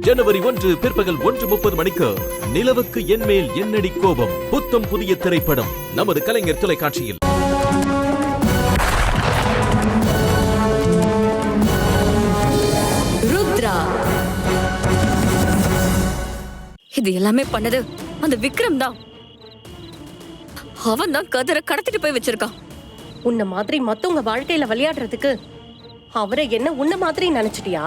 ஜனவரி 1 பிற்பகல் 1:30 மணிக்கு நிலவுக்கு என்மேல் என்னடி கோபம் புத்தம் புதிய திரைப்படம் நமது கலைஞர் தொலைக்காட்சியில். ருத்ரா, இது எல்லாமே பண்ணது அந்த விக்ரம் தான். அவன் தான் கதிரை கடத்திட்டு போய் வச்சிருக்கான். உன்ன மாதிரி மத்தவங்க வாழ்க்கையில விளையாடுறதுக்கு அவரை என்ன உன்ன மாதிரி நினைச்சிட்டியா?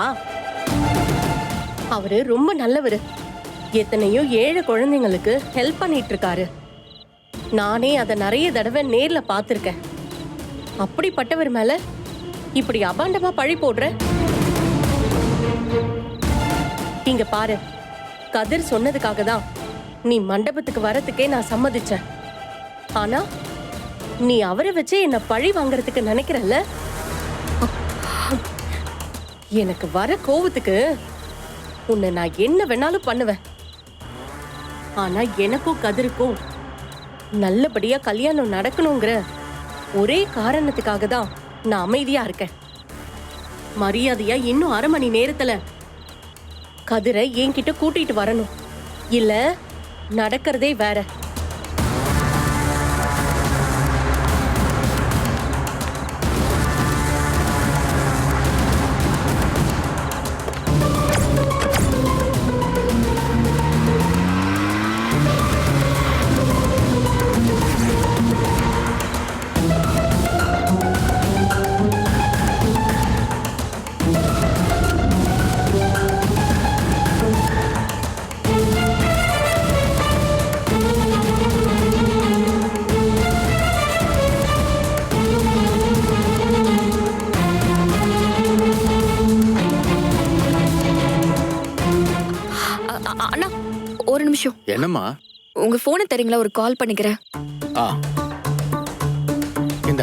அவரு ரொம்ப நல்லவரு. எத்தனையோ ஏழை குழந்தைங்களுக்கு ஹெல்ப் பண்ணிட்டு இருக்காரு. நானே அதை நிறைய தடவை நேர்ல பாத்திருக்கேன். அப்படிப்பட்டவர் மேல இப்படி அபாண்டமா பழி போடுற? இங்க பாரு, கதிர் சொன்னதுக்காக தான் நீ மண்டபத்துக்கு வரத்துக்கே நான் சம்மதிச்சேன். ஆனா நீ அவரை வச்சு என்ன பழி வாங்கறதுக்கு நினைக்கிறல்ல? எனக்கு வர கோவத்துக்கு உன்னை நான் என்ன வேணாலும் பண்ணுவேன். ஆனா எனக்கும் கதிருக்கும் நல்லபடியா கல்யாணம் நடக்கணுங்கிற ஒரே காரணத்துக்காக தான் நான் அமைதியா இருக்கேன். மரியாதையா இன்னும் 1/2 மணி நேரத்துல கதிரை என்கிட்ட கூட்டிட்டு வரணும். இல்ல நடக்கிறதே வேற. அண்ணா, ஒரு நிமிஷம். என்னம்மா? உங்க போனை தரீங்களா? ஒரு கால் பண்ணிக்கிறேன். இந்த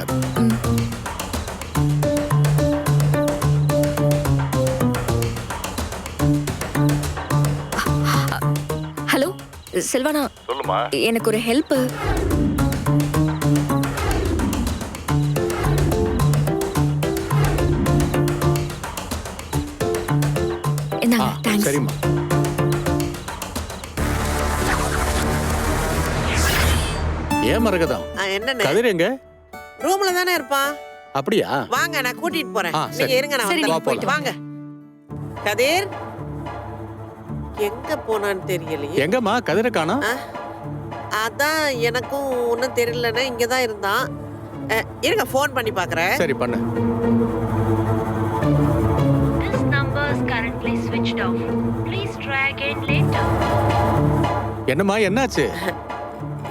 ஹலோ செல்வானா, சொல்லுமா. எனக்கு ஒரு ஹெல்ப். என்னங்க? தேங்க்ஸ். சரிம்மா. ஏன் மரகதம்? என்னன்னு? கதிர் எங்க? ரூம்ல தானே இருப்பான். அப்படியா? வாங்க, நான் கூட்டிட்டு போறேன். சரி. நீங்க இருங்க, நான் சரி, வந்துடுறேன். நீங்க போயிட்டு வாங்க. கதிர் எங்க போனான்னு தெரியலையே. எங்கம்மா கதிரை காணோம்? அதான் எனக்கும் ஒன்னும் தெரியலன்னா இங்கதான் இருந்தான். இருங்க, போன் பண்ணி பாக்குறேன். சரி பண்ணு. This number is currently switched off. Please try again later. என்னம்மா என்னாச்சு?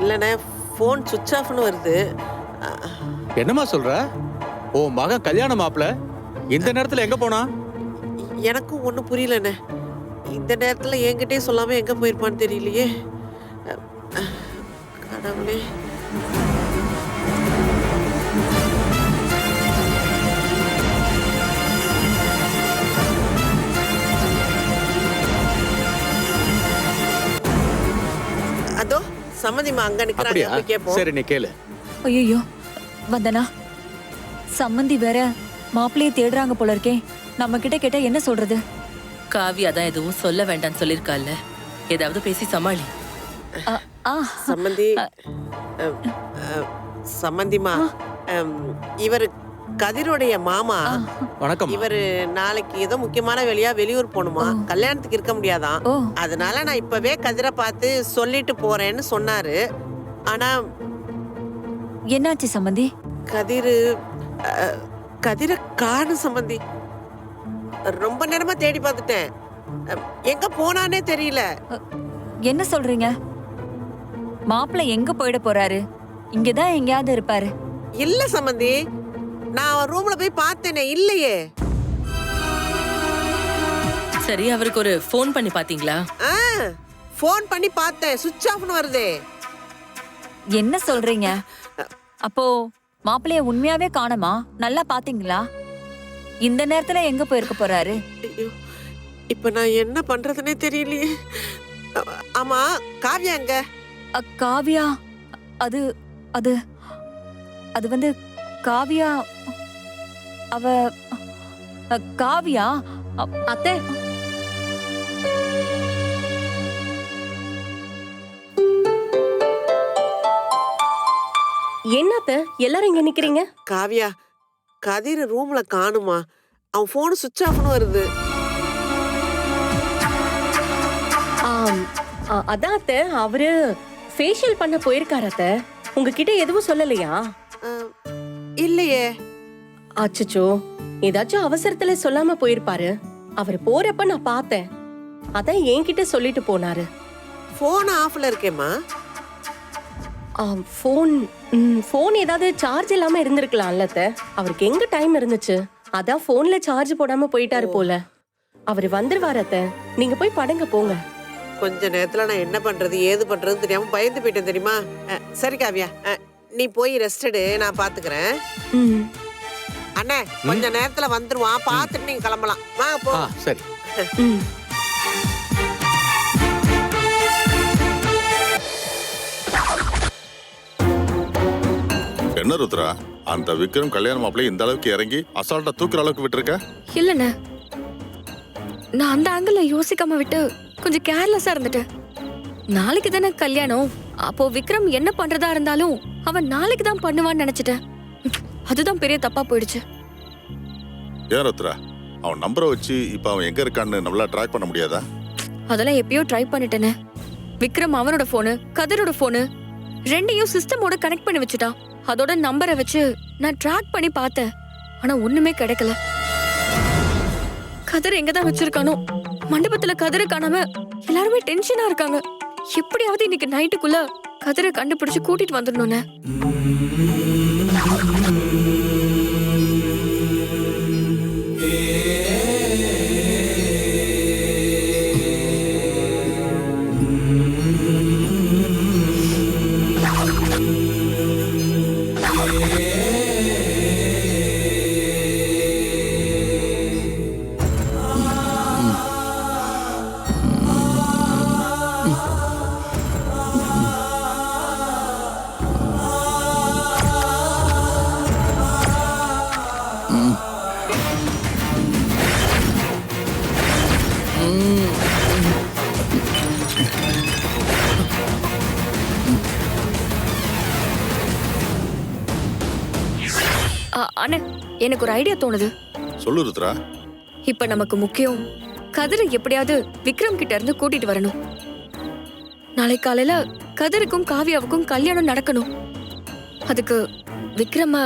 இல்லண்ணே, போன் சுவிட்ச் ஆஃப்னு வருது. என்னம்மா சொல்ற? ஓ மகன் கல்யாண மாப்பிள இந்த நேரத்துல எங்க போனா? எனக்கும் ஒன்னும் புரியலண்ணே. இந்த நேரத்துல என்கிட்டயே சொல்லாம எங்க போயிருப்பான்னு தெரியலையே. கடவுளே. அதோ சம்மதிமா அங்க நிக்கிறாங்க, அப்படியா? போய் கேப்போம். சரி நீ கேளு. ஐயோ வந்தனா, சம்மந்தி வேற மாப்பிள்ளையை தேடுறாங்க போல இருக்கே. நம்ம கிட்ட கேட்டா என்ன சொல்றது? காவியா தான் எதுவும் சொல்ல வேண்டாம்னு சொல்லிருக்கால. ஏதாவது பேசி சமாளி. சம்மந்தி, சம்மந்திமா, இவர் கதிரோடைய மாமா. வணக்கம். இவரு நாளைக்கு ஏதோ முக்கியமான வேலையா வெளியூர் போகணுமா, கல்யாணத்துக்கு இருக்க முடியாதான். அதனால நான் இப்பவே கதிரை பார்த்து சொல்லிட்டு போறேன்னு சொன்னாரு. ஆனா என்னாச்சு சம்மந்தி? கதிரை காணும் சம்மந்தி. ரொம்ப நேரமா தேடி பார்த்துட்டேன், எங்க போனானே தெரியல. என்ன சொல்றீங்க? மாப்பிள்ளை எங்க போயிட போறாரு? இங்கதான் எங்கயாவது இருப்பாரு. இல்ல சம்மந்தி, நான் அவன் ரூம்ல போய் பார்த்தேனே, இல்லையே. சரி, அவருக்கு ஒரு ஃபோன் பண்ணி பாத்தீங்களா? ஃபோன் பண்ணி பார்த்தேன், சுவிட்ச் ஆஃப்னு வருதே. என்ன சொல்றீங்க? அப்போ மாப்பிள்ளைய உண்மையாவே காணுமா? நல்லா பாத்தீங்களா? இந்த நேரத்துல எங்க போயிருக்க போறாரு? இப்ப நான் என்ன பண்றதுன்னே தெரியலையே. ஆமா, காவியா எங்க? காவியா, அது அது அது வந்து காவியா, அவ காவியா அத்தை, என்னத்த எல்லாரும் இங்க நிக்கிறீங்க? காவியா, கதிர் ரூம்ல காணுமா? அவன் போன் சுவிட்ச் ஆஃப்னு வருது. அதான் அத்தை, அவரு ஃபேஷியல் பண்ண போயிருக்காரு அத்தை. உங்ககிட்ட எதுவும் சொல்லலையா? இல்லையே. அச்சச்சோ, ஏதாச்சும் அவசரத்துல சொல்லாம போயிருப்பாரு. அவர் போறப்ப நான் பார்த்தேன். அதான் என்கிட்ட சொல்லிட்டு போனாரு. போன் ஆஃப்ல இருக்கேம்மா. போன் ஏதாவது சார்ஜ் இல்லாம இருந்திருக்கலாம்ல அத்தை. அவருக்கு எங்க டைம் இருந்துச்சு? அதான் போன்ல சார்ஜ் போடாம போயிட்டாரு போல. அவரு வந்துருவாரு அத்தை. நீங்க போய் படுங்க போங்க. கொஞ்ச நேரத்துல நான் என்ன பண்றது ஏது பண்றதுன்னு தெரியாம பயந்து போயிட்டேன் தெரியுமா? சரி காவியா, நீ போய் ரெஸ்ட் எடு, நான் பாத்துக்கிறேன். அண்ணே கொஞ்ச நேரத்துல வந்துருவான், பாத்துட்டு நீங்க கிளம்பலாம். வாங்க போ. சரி. என்ன ருத்ரா, அந்த விக்ரம் கல்யாண மாப்பிள்ளை இந்த அளவுக்கு இறங்கி அசால்ட்டா தூக்குற அளவுக்கு விட்டுருக்க? இல்லண்ணே, நான் அந்த ஆங்கிள் யோசிக்காம விட்டு கொஞ்சம் கேர்லெஸ்ஸா இருந்துட்டேன். நாளைக்கு தானே கல்யாணம். அப்போ விக்ரம் என்ன பண்றதா இருந்தாலும் அவன் நாளைக்கு தான் பண்ணுவான்னு நினைச்சிட்டேன். அதுதான் பெரிய தப்பா போயிடுச்சு. ஏன் ருத்ரா, அவன் நம்பரை வச்சு இப்ப அவன் எங்க இருக்கான்னு நம்மளால ட்ராக் பண்ண முடியாதா? அதெல்லாம் எப்பயோ ட்ரை பண்ணிட்டேனே. விக்ரம் அவனோட போனு, கதிரோட போனு ரெண்டையும் சிஸ்டமோட கனெக்ட் பண்ணி வச்சுட்டான். அதோட நம்பரை வச்சு நான் ட்ராக் பண்ணி பார்த்தேன். ஆனா ஒண்ணுமே கிடைக்கல. கதிர் எங்கதான் வச்சிருக்கானோ? மண்டபத்துல கதிரை காணாம எல்லாருமே டென்ஷனா இருக்காங்க. எப்படியாவது இன்னைக்கு நைட்டுக்குள்ள கதிரை கண்டுபிடிச்சு கூட்டிட்டு வந்துடணும்னு. அண்ணே, எனக்கு ஒரு ஐடியா தோணுது. சொல்லு ருத்ரா. இப்ப நமக்கு முக்கியம் கதிரை எப்படியாவது விக்ரம் கிட்ட இருந்து கூட்டிட்டு வரணும். நாளை காலையில கதிருக்கும் காவியாவுக்கும் கல்யாணம் நடக்கணும். அதுக்கு விக்ரம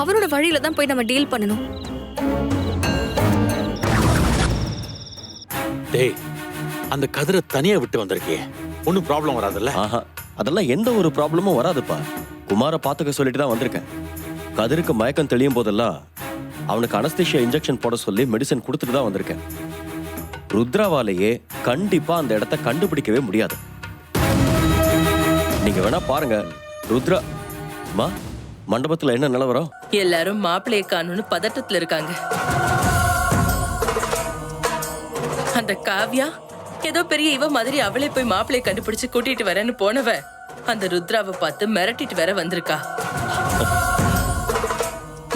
அவனோட வழியில தான் போய் நம்ம டீல் பண்ணணும். டேய், அந்த கதிரை தனியா விட்டு வந்திருக்கே, ஒன்னும் ப்ராப்ளம் வராதுல்ல? அதெல்லாம் எந்த ஒரு ப்ராப்ளமும் வராதுப்பா. குமார பாத்துக்க சொல்லிட்டு தான் வந்திருக்கேன். கதிருக்கு மயக்கம் தெளியும் போதெல்லாம் அவனுக்கு அனஸ்தீஷியா இன்ஜெக்ஷன் போட சொல்லி மெடிசன் கொடுத்துட்டு தான் வந்திருக்கேன். ருத்ராவாலேயே கண்டிப்பா அந்த இடத்த கண்டுபிடிக்கவே முடியாது. நீங்க வேணா பாருங்க. ருத்ரா மண்டபத்துல என்ன நிலவரம்? எல்லாரும் மாப்பிள்ளைய காணும்னு பதட்டத்துல இருக்காங்க. அந்த காவ்யா ஏதோ பெரிய இவ மாதிரி அவளே போய் மாப்பிள்ளைய கண்டுபிடிச்சு கூட்டிட்டு வரேன்னு போனவ அந்த ருத்ராவை பார்த்து மிரட்டிட்டு வேற வந்திருக்கா.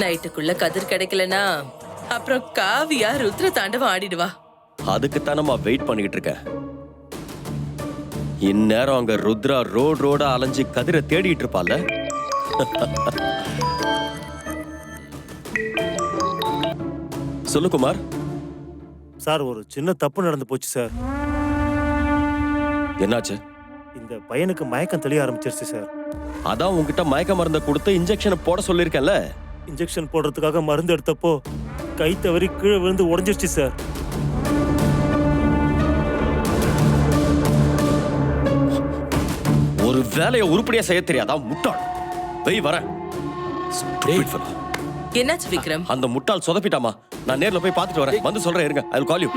நைட்டுக்குள்ள கதிர் கிடைக்கலனா அப்புறம் காவியா ருத்ர தாண்டவம் ஆடிடுவா. அதுக்குத்தான் நம்ம வெயிட் பண்ணிட்டு இருக்கேன். இந்நேரம் அங்க ருத்ரா ரோடா அலைஞ்சு கதிரை தேடிட்டு இருப்பால. சொல்லு குமார். சார், ஒரு சின்ன தப்பு நடந்து போச்சு சார். என்னாச்சு? இந்த பையனுக்கு மயக்கம் தெளிய ஆரம்பிச்சிருச்சு சார். அதான் உங்ககிட்ட மயக்க மருந்தை கொடுத்து இன்ஜெக்ஷனை போட சொல்லிருக்கேன்ல. இன்ஜெக்ஷன் போடுறதுக்காக மருந்து எடுத்தப்போ கை தவறி கீழே விழுந்து உடைஞ்சிருச்சு சார். ஒரு வேலையை உருப்படியா செய்ய தெரியாதா முட்டாள்? வெய் வர. என்னாச்சு விக்ரம்? அந்த முட்டாள் சொதப்பிட்டாமா. நான் நேர்ல போய் பார்த்துட்டு வரேன். வந்து சொல்றேன் இருங்க. I will call you.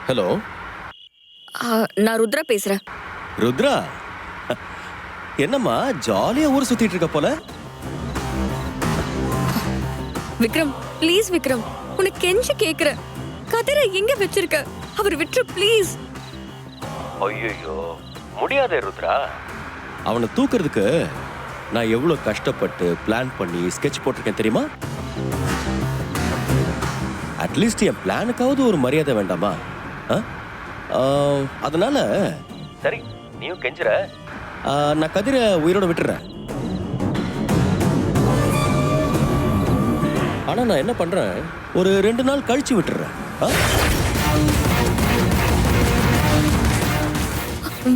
Hello, நான் ருத்ரா பேசுறேன். ருத்ரா, என்னம்மா ஜாலியா ஊர் சுத்திட்டு இருக்க போல? விக்ரம், ப்ளீஸ் விக்ரம், உனக்கு கெஞ்சி கேக்குறேன். கதிரை எங்க வச்சிருக்க? அவர் விட்டுரு ப்ளீஸ். ஐயோ, முடியாதே ருத்ரா. அவனை தூக்குறதுக்கு நான் எவ்வளவு கஷ்டப்பட்டு பிளான் பண்ணி ஸ்கெட்ச் போட்டிருக்கேன் தெரியுமா? அட்லீஸ்ட் என் பிளானுக்காவது ஒரு மரியாதை வேண்டாமா? அதனால சரி, நீயும் கெஞ்சுற, நான் கதிரை உயிரோட விட்டுறேன். ஆனா நான் என்ன பண்றேன், ஒரு 2 நாள் கழிச்சு விட்டுறேன்.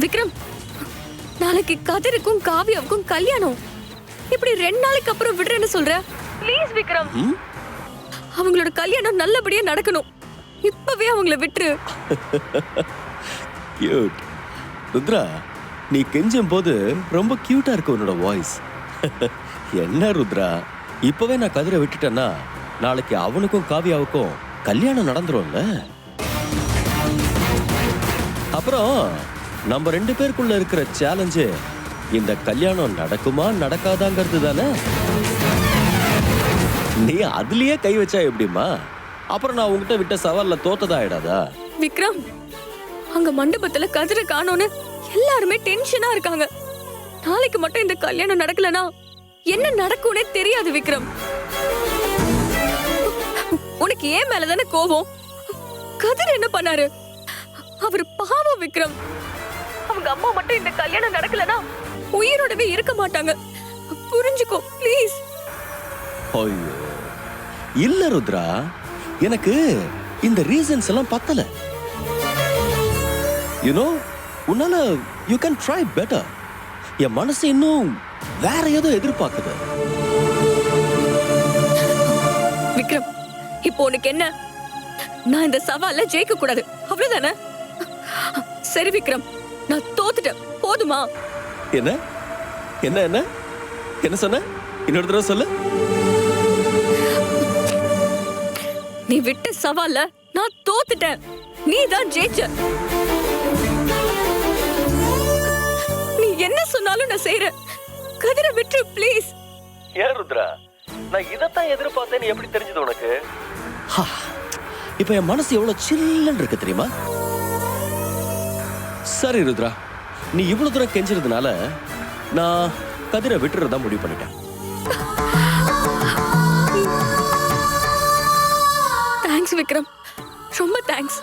விக்ரம், நாளைக்கு கதிருக்கும் காவியாவுக்கும் கல்யாணம். இப்படி 2 நாளைக்கு அப்புறம் விடுறேன்னு சொல்ற? ப்ளீஸ் விக்ரம், அவங்களோட கல்யாணம் நல்லபடியா நடக்கணும். இப்பவே அவங்கள விட்டுரு. கியூட். ருத்ரா, நீ கெஞ்சும் போது ரொம்ப கியூட்டா இருக்கு உன்னோட வாய்ஸ். என்ன ருத்ரா, இப்பவே நான் கதிரை விட்டுட்டேன்னா நாளைக்கு அவனுக்கும் காவியாவுக்கும் கல்யாணம் நடந்துரும்ல. அப்புறம் நம்ம 2 பேருக்குள்ள இருக்கிற சேலஞ்சு இந்த கல்யாணம் நடக்குமா நடக்காதாங்கிறது தானே. நீ அதுலயே கை வச்சா எப்படிமா? அப்புறம் நான் உங்ககிட்ட விட்ட சவால்ல தோத்ததா ஆயிடாதா? விக்ரம், அங்க மண்டபத்துல கதிரை காணோன்னு எல்லாருமே டென்ஷனா இருக்காங்க. நாளைக்கு மட்டும் இந்த கல்யாணம் நடக்கலனா என்ன நடக்கும்னே தெரியாது விக்ரம். உனக்கு ஏன் மேலதானே கோபம்? கதிர் என்ன பண்ணாரு? அவர் பாவம் விக்ரம். அவங்க அம்மா மட்டும் இந்த கல்யாணம் நடக்கலனா உயிரோடவே இருக்க மாட்டாங்க. புரிஞ்சுக்கோ ப்ளீஸ். ஐயோ இல்ல ருத்ரா, எனக்கு இந்த ரீசன்ஸ் எல்லாம் பத்தல. யூ நோ, உன்னால யூ கேன் ட்ரை பெட்டர். என் மனசு இன்னும் வேற ஏதோ எதிர்பார்க்குது. விக்ரம், இப்போ உனக்கு என்ன? நான் இந்த சவால்ல ஜெயிக்க கூடாது, அவ்வளவுதானே? சரி விக்ரம், நான் தோத்துட்டேன், போதுமா? என்ன என்ன என்ன என்ன சொன்ன? இன்னொரு தடவை சொல்லு. நீ விட்ட சவால்ல நான் தோத்துட்டேன், நீ தான் ஜெயிச்ச. நீ என்ன சொன்னாலும் நான் செய்யறேன். கதிரை விட்டு ப்ளீஸ். ஏன் ருத்ரா, நான் இதத்தான் எதிர்பார்த்தேன்னு எப்படி தெரிஞ்சது உனக்கு? இப்ப என் மனசு எவ்வளவு சில்லுன்னு இருக்கு தெரியுமா? சரி ருத்ரா, நீ இவ்வளவு தூரம் கெஞ்சறதுனால நான் கதிரை விட்டுறதா முடிவு பண்ணிட்டேன். தேங்க்ஸ் விக்ரம், ரொம்ப தேங்க்ஸ்.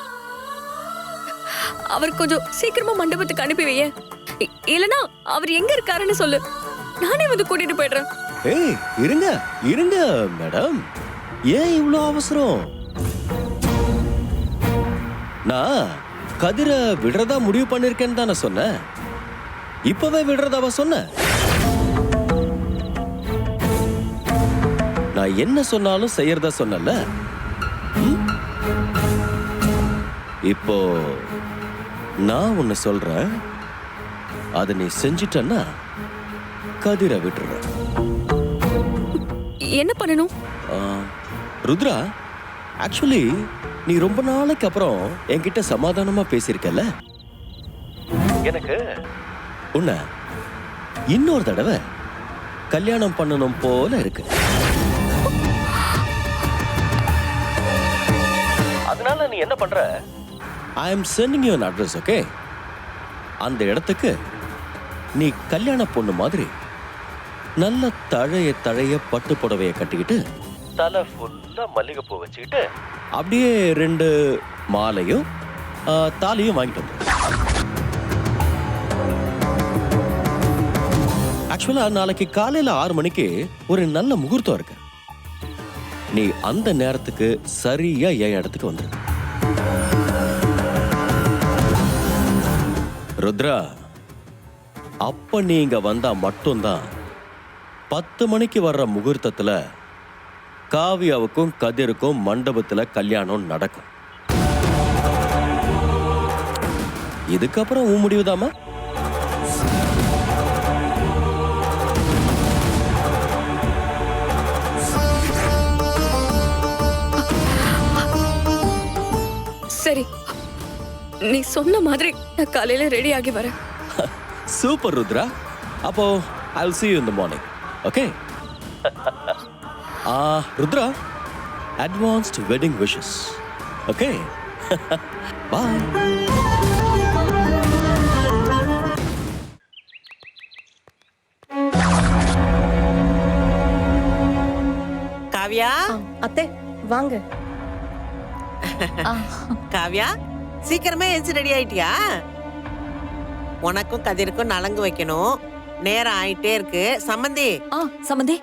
அவர் கொஞ்சம் சீக்கிரமா மண்டபத்துக்கு அனுப்பி வைய. இல்லனா அவர் எங்க இருக்காருன்னு சொல்லு, நானே வந்து கூட்டிட்டு போயிடுறேன். ஏய் இருங்க இருங்க மேடம், ஏன் இவ்வளவு அவசரம்? நான் கதிரை விடுறதா முடிவு பண்ணிருக்கேன்னு தானே சொன்னேன். இப்பவே விடுறதாவா சொன்ன? நான் என்ன சொன்னாலும் செய்யறதா சொன்னல. இப்போ நான் ஒன்னு சொல்றேன், அதை நீ செஞ்சிட்டன்னா கதிரை விட்டுற. என்ன பண்ணணும்? ருத்ரா, ஆக்சுவலி நீ ரொம்ப நாளைக்கு அப்புறம் என்கிட்ட சமாதானமா பேசியிருக்கல. எனக்கு உன்னை இன்னொரு தடவை கல்யாணம் பண்ணணும் போல இருக்கு. அதனால நீ என்ன பண்ற? I am sending you an address, okay? அந்த இடத்துக்கு நீ கல்யாண பொண்ணு மாதிரி நல்ல தழைய தழைய பட்டு புடவைய கட்டிக்கிட்டு தலை ஃபுல்லா மல்லிகைப்பூ வச்சுக்கிட்டு அப்படியே 2 மாலையும் தாலியும் வாங்கிட்டு வந்து. ஆக்சுவலா நாளைக்கு காலையில 6 மணிக்கு ஒரு நல்ல முகூர்த்தம் இருக்கு. நீ அந்த நேரத்துக்கு சரியா என் இடத்துக்கு வந்துரு. ருத்ரா, அப்ப நீங்க வந்தா மட்டும்தான் 10 மணிக்கு வர்ற முகூர்த்தத்துல காவியாவுக்கும் கதிருக்கும் மண்டபத்துல கல்யாணம் நடக்கும். இதுக்கப்புறம் உன் முடிவுதாமா? சரி, நீ சொன்ன மாதிரி நான் காலையில ரெடி ஆகி வரேன். சூப்பர் ருத்ரா. அப்போ I will see you in the morning. Okay? Rudra, advanced wedding wishes. Okay? Bye. அத்தை வாங்க. காவ்யா, சீக்கிரமே எழுந்து ரெடி ஆயிட்டியா? உனக்கும் கதிருக்கும் நலங்கு வைக்கணும். நேரம் ஆயிட்டே இருக்கு. சம்மந்தி, சம்மந்தி,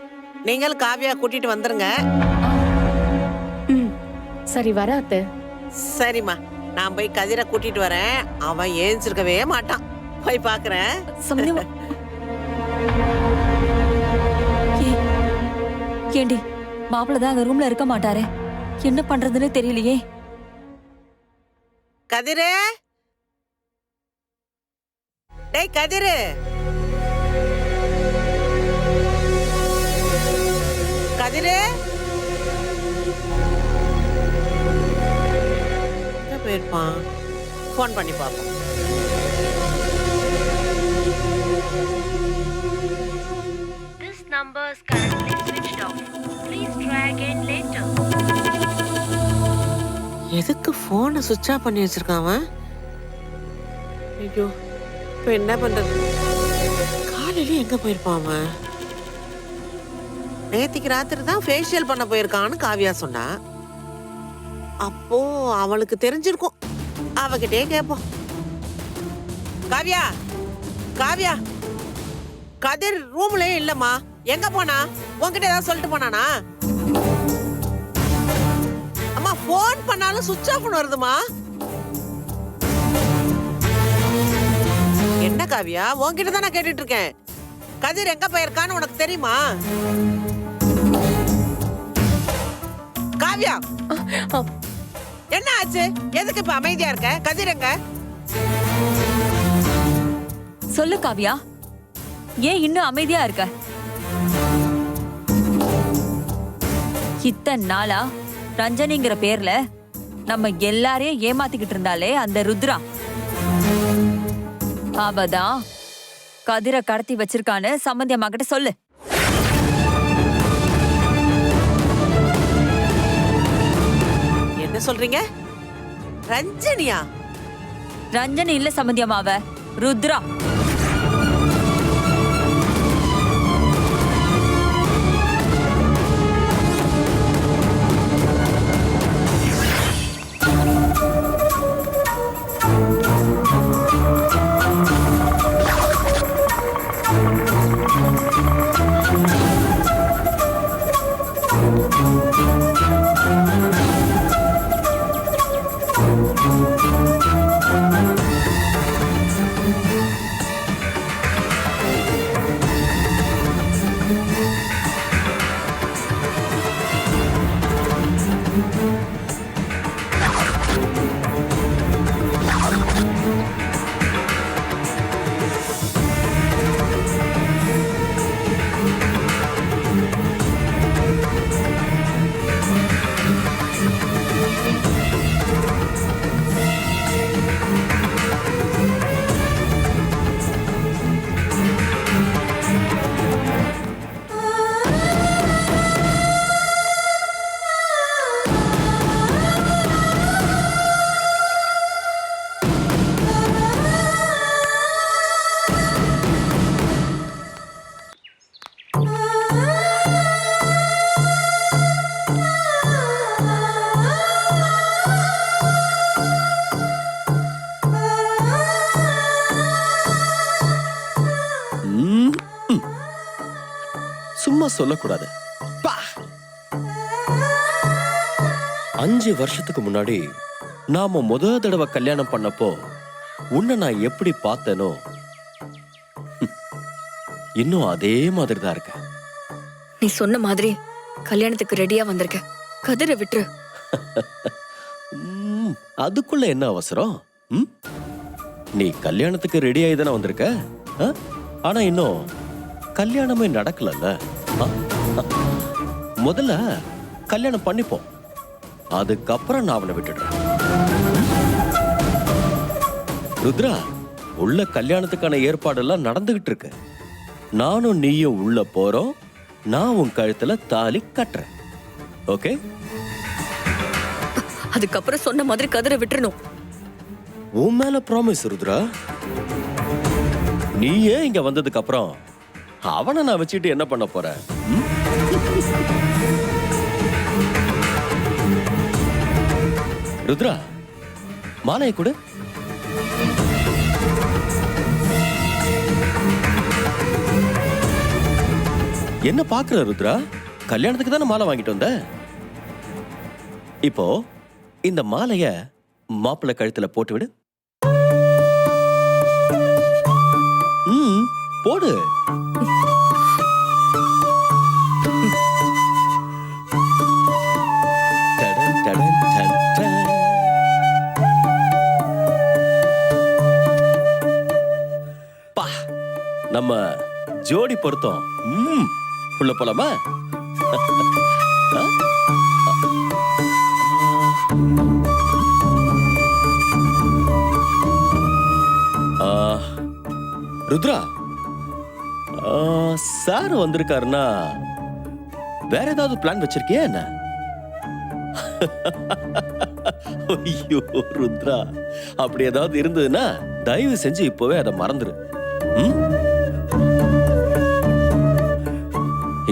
நீங்களும் காவ்யா கூட்டிட்டு வந்துருங்க. சரி வர அத்தை. சரிம்மா, நான் போய் கதிரை கூட்டிட்டு வரேன். அவன் ஏஞ்சிருக்கவே மாட்டான். போய் பாக்குறேன். சம்மந்தி ஏண்டி, மாப்பிள்ள தான் அந்த ரூம்ல இருக்க மாட்டாரே, என்ன பண்றதுன்னு தெரியலையே. கதிரு, டேய் கதிரு, கதிரு எங்க போயிருப்பான்? போன் பண்ணி பாப்போம். This number is currently switched off. Please try again later. எதுக்கு போனை சுவிட்ச் ஆஃப் பண்ணி வச்சிருக்கான் அவன்? ஐயோ, இப்ப என்ன பண்றது? காலையில எங்க போயிருப்பான் அவன்? நேத்திக்கு ராத்திரி தான் ஃபேஷியல் பண்ண போயிருக்கான்னு காவியா சொன்னா. அப்போ அவளுக்கு தெரிஞ்சிருக்கும். அவகிட்டே கேட்போம். காவியா, காவியா, கதிர் ரூம்லயே இல்லம்மா. எங்க போனா? உன்கிட்ட ஏதாவது சொல்லிட்டு போனானா? அம்மா, போன் பண்ணாலும் சுவிட்ச் ஆஃப் வருதுமா. என்ன காவியா, உன்கிட்ட தான் நான் கேட்டுட்டு இருக்கேன். கதிர் எங்க போயிருக்கான்னு உனக்கு தெரியுமா? காவியா, என்ன ஆச்சு? எதுக்கு இப்ப அமைதியா இருக்க? கதிர் எங்க? சொல்லு காவியா, ஏன் இன்னும் அமைதியா இருக்க? இத்தனை நாளா ரஞ்சனிங்கிற பேர்ல நம்ம எல்லாரையும் ஏமாத்திக்கிட்டு இருந்தாலே அந்த ருத்ரா, அவதான் கதிரை கடத்தி வச்சிருக்கான்னு சம்பந்தி அம்மா கிட்ட சொல்லு. என்ன சொல்றீங்க? ரஞ்சனியா? ரஞ்சனி இல்ல சம்பந்தி அம்மாவ, ருத்ரா. சும்மா சொல்லக்கூடாது. 5 வருஷத்துக்கு முன்னாடி நாம தடவை கல்யாணம் பண்ணப்போ உன்னை நான் எப்படி பார்த்தேனோ இன்னும் அதே மாதிரி தான் இருக்க. நீ சொன்ன மாதிரி கல்யாணத்துக்கு ரெடியா வந்திருக்க. கதிரை விட்டுரு. அதுக்குள்ள என்ன அவசரம்? நீ கல்யாணத்துக்கு ரெடி ஆகி தானே வந்திருக்க. ஆனா இன்னும் கல்யாணமே நடக்கலல்ல. முதல்ல கல்யாணம் பண்ணிப்போம், அதுக்கப்புறம் நான் அவனை விட்டுடுறேன். ருத்ரா, உள்ள கல்யாணத்துக்கான ஏற்பாடெல்லாம் நடந்துகிட்டு இருக்கு. நானும் நீயும் உள்ள போறோம். நான் உன் கழுத்துல தாலி கட்டுறேன். ஓகே? அதுக்கப்புறம் சொன்ன மாதிரி கதிரை விட்டுறணும். உன் மேல ப்ராமிஸ் ருத்ரா. நீ ஏன் இங்க வந்ததுக்கு அப்புறம் அவனை நான் வச்சுட்டு என்ன பண்ண போறேன்? ருத்ரா மாலையை கொடு. என்ன பாக்குற ருத்ரா? கல்யாணத்துக்கு தானே மாலை வாங்கிட்டு வந்த. இப்போ இந்த மாலைய மாப்பிள்ளை கழுத்துல போட்டு விடு. போடு. டடன், டடன், டன், டன். பா, நம்ம ஜோடி பொருத்தம். உள்ள போலாமா? ருத்ரா, சார் வந்திருக்காருன்னா வேற ஏதாவது பிளான் வச்சிருக்கியா என்ன? ஐயோ ருத்ரா, அப்படி ஏதாவது இருந்ததுன்னா தயவு செஞ்சு இப்பவே அதை மறந்துரு.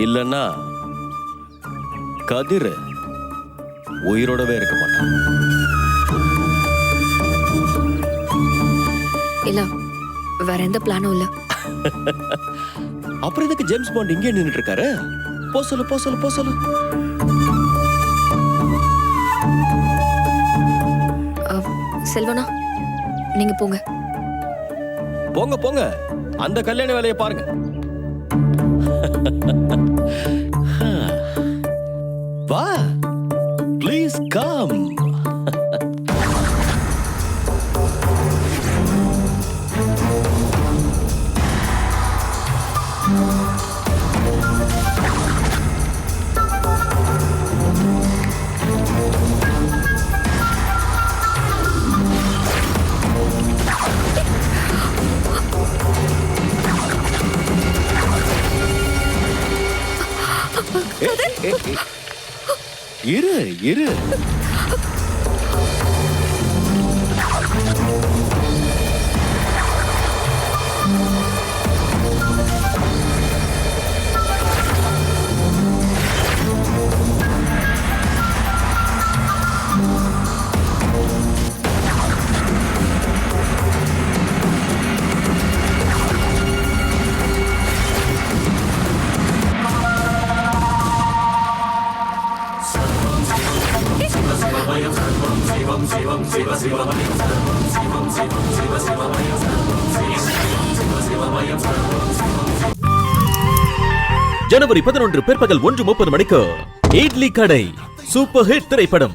இல்லன்னா கதிர் உயிரோடவே இருக்க மாட்டான். இல்ல, வேற எந்த பிளானும் இல்ல. அப்புறம் எதுக்கு ஜேம்ஸ் பாண்ட் இங்கே நின்னுட்டு இருக்காரு? போ சொல்லு, போ சொல்லு, போ சொல்லு. செல்வனா, நீங்க போங்க. போங்க போங்க, அந்த கல்யாண வேலையை பாருங்க. வா, ப்ளீஸ் கம். இரு இரு. ஜனவரி 11 பிற்பகல் 1:30 மணிக்கு இட்லி கடை சூப்பர் ஹிட் திரைப்படம்.